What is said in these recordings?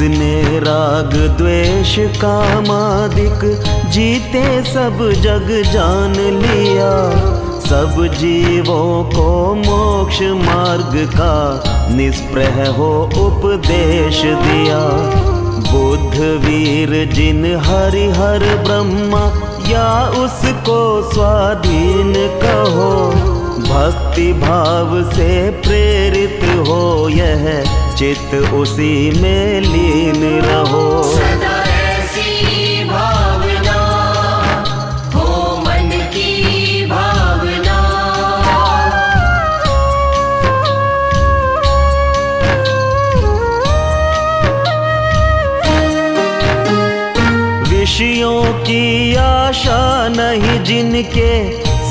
जिसने राग द्वेष कामादिक जीते सब जग जान लिया, सब जीवों को मोक्ष मार्ग का निष्प्रह हो उपदेश दिया। बुद्ध वीर जिन हरिहर ब्रह्मा या उसको स्वाधीन कहो, भक्ति भाव से प्रेरित हो यह चित्त उसी में लीन रहो। सदा ऐसी भावना हो मन की भावना। विषयों की आशा नहीं जिनके,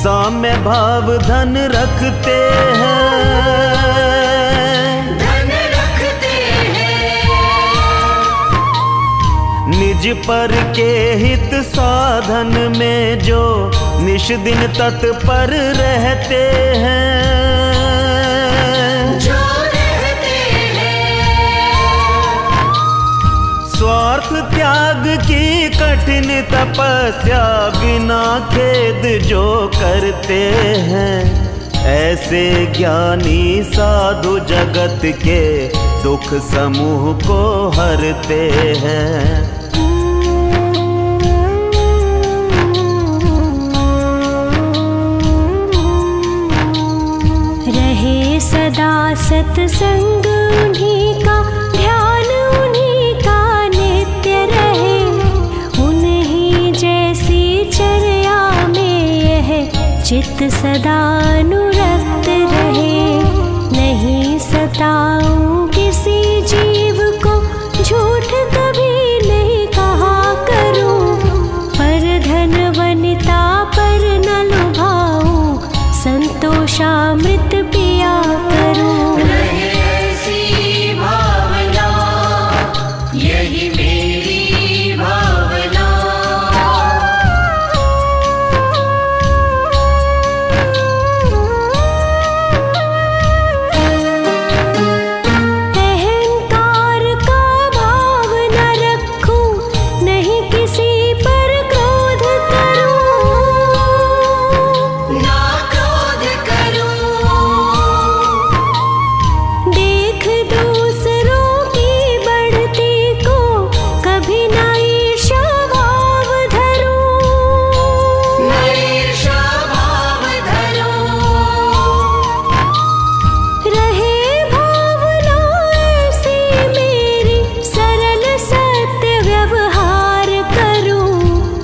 साम्य भाव धन रखते हैं, निज पर के हित साधन में जो निश दिन तत्पर रहते हैं, जो रहते हैं। स्वार्थ त्याग की कठिन तपस्या बिना खेद जो करते हैं, ऐसे ज्ञानी साधु जगत के दुख समूह को हरते हैं। रहे सदा सत्संग उन्हीं का, ध्यान उन्हीं का नित्य रहे, उन्हीं जैसी चर्या में यह चित्त सदा अनुरक्त रहे। नहीं सताऊं किसी जीव को, झूठ कभी नहीं कहा करूं, पर धन वनिता पर न लुभाऊं, संतोषामृत पिया करूं। रहे ऐसी भावना यही मेरी भावना। अहंकार का भाव न रखूं, नहीं किसी पर क्रोध करूं, ना क्रोध करूं। देख दूसरों की बढ़ती को कभी न ईर्ष्या भाव धरूं, ना ईर्ष्या भाव धरूं। रहे भावना ऐसी मेरी, सरल सत्य व्यवहार करूं,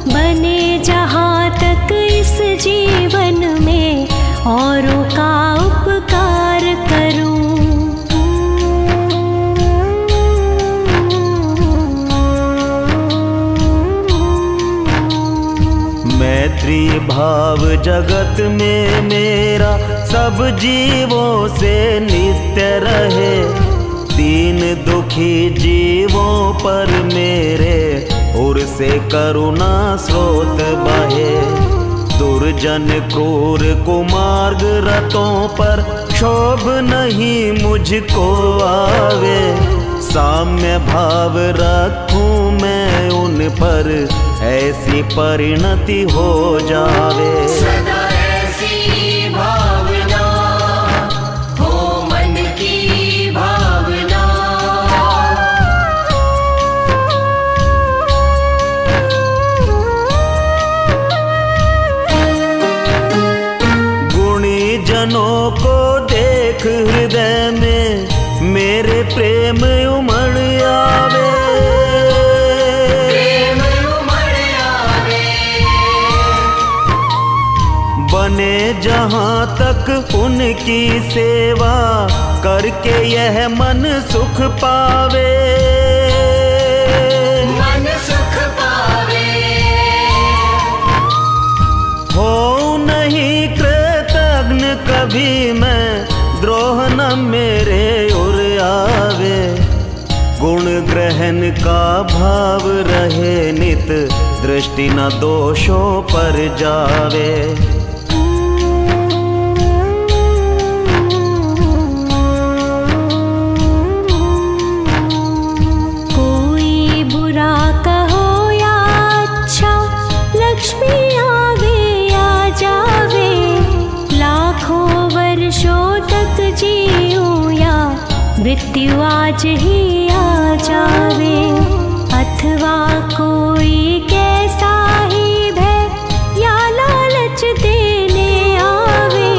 बने जहाँ तक इस जीवन में औरों का उपकार करूं। मैत्री भाव जगत में मेरा सब जीवों से नित्य रहे, दीन दुखी जीवों पर मेरे उर से करुणा स्रोत बहे। दुर्जन क्रूर कुमार्ग रतों पर क्षोभ नहीं मुझको आवे, साम्य भाव रखूं मैं उन पर ऐसी परिणति हो जावे। सदा ऐसी भावना हो मन की भावना। गुणी जनों को देख हृदय में मेरे प्रेम उमड़ आवे, प्रेम उमड़ आवे। बने जहाँ तक उनकी सेवा करके यह मन सुख पावे, मन सुख पावे। हो नहीं कृतज्ञ कभी मैं, द्रोह न मेरे उर आवे। गुण ग्रहण का भाव रहे नित, दृष्टि न दोषों पर जावे। को मृत्यु आज ही आ जावे, अथवा कोई कैसा ही भय या लालच देने आवे,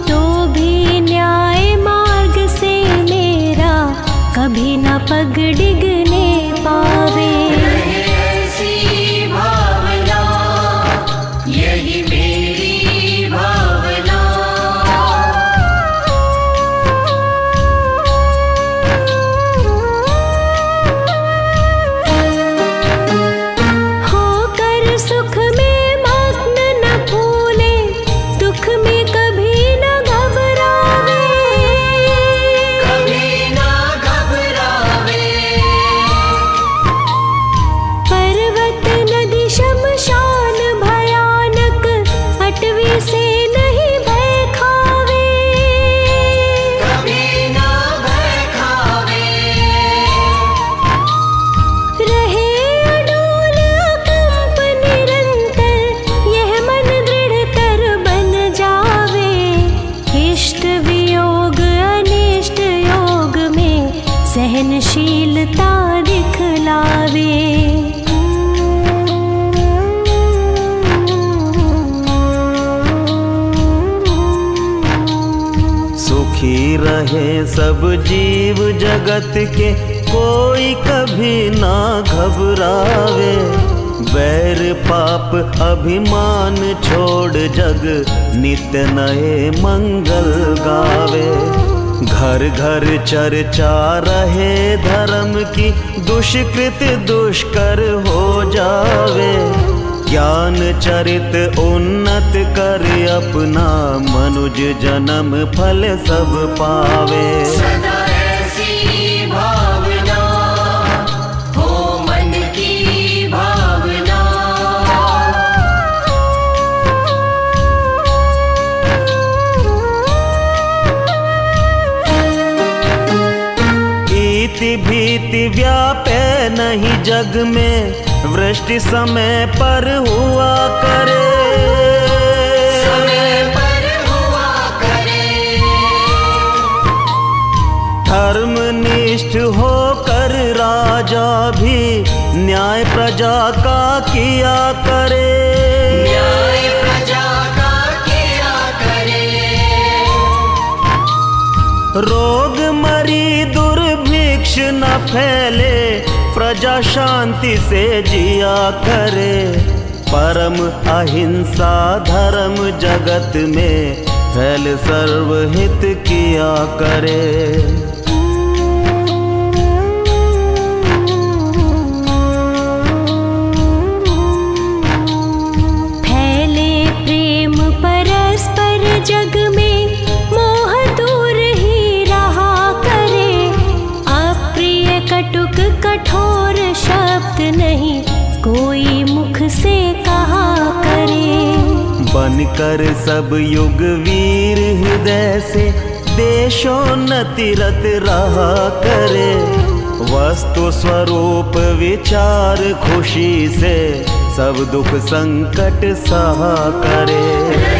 तो भी न्याय मार्ग से मेरा कभी न पग डिगने पावे। ऐसी भावना यही मेरी भावना। होकर सुख में मग्न न भूले, दुख में कभी न घबरावे, कभी ना घबरावे। पर्वत नदी शमशान भयानक, अटवी से नहीं भय खावे, कभी ना भय खावे। रहे अडोल अकंप निरंतर, यह मन दृढ़तर बन जावे, इष्ट वियोग अनिष्ट योग में सहनशीलता दिखलावे। सुखी रहे सब जीव जगत के, कोई कभी ना घबरावे, बैर पाप अभिमान छोड़ जग नित्य नए मंगल गावे। घर घर चर्चा रहे धर्म की, दुष्कृत दुष्कर हो जावे, ज्ञान चरित उन्नत कर अपना, मनुज जन्म फल सब पावे। सदा ऐसी भावना हो मन की भावना। इति भीति व्यापे नहीं जग में, वृष्टि समय पर हुआ करे, समय पर हुआ करे। धर्मनिष्ठ होकर राजा भी न्याय प्रजा का किया करे। न्याय प्रजा का किया करे। रोग मरी दुर्भिक्ष न फैले, प्रजा शांति से जिया करे, परम अहिंसा धर्म जगत में फैल सर्वहित किया करे। फैले प्रेम परस्पर जग में, मोह दूर ही रहा करे, अप्रिय कटुक कठोर शब्द नहीं कोई मुख से कहा करे। बनकर सब युग वीर हृदय से, देशोन्नति रत रहा करे, वस्तु स्वरूप विचार खुशी से, सब दुख संकट सहा करे।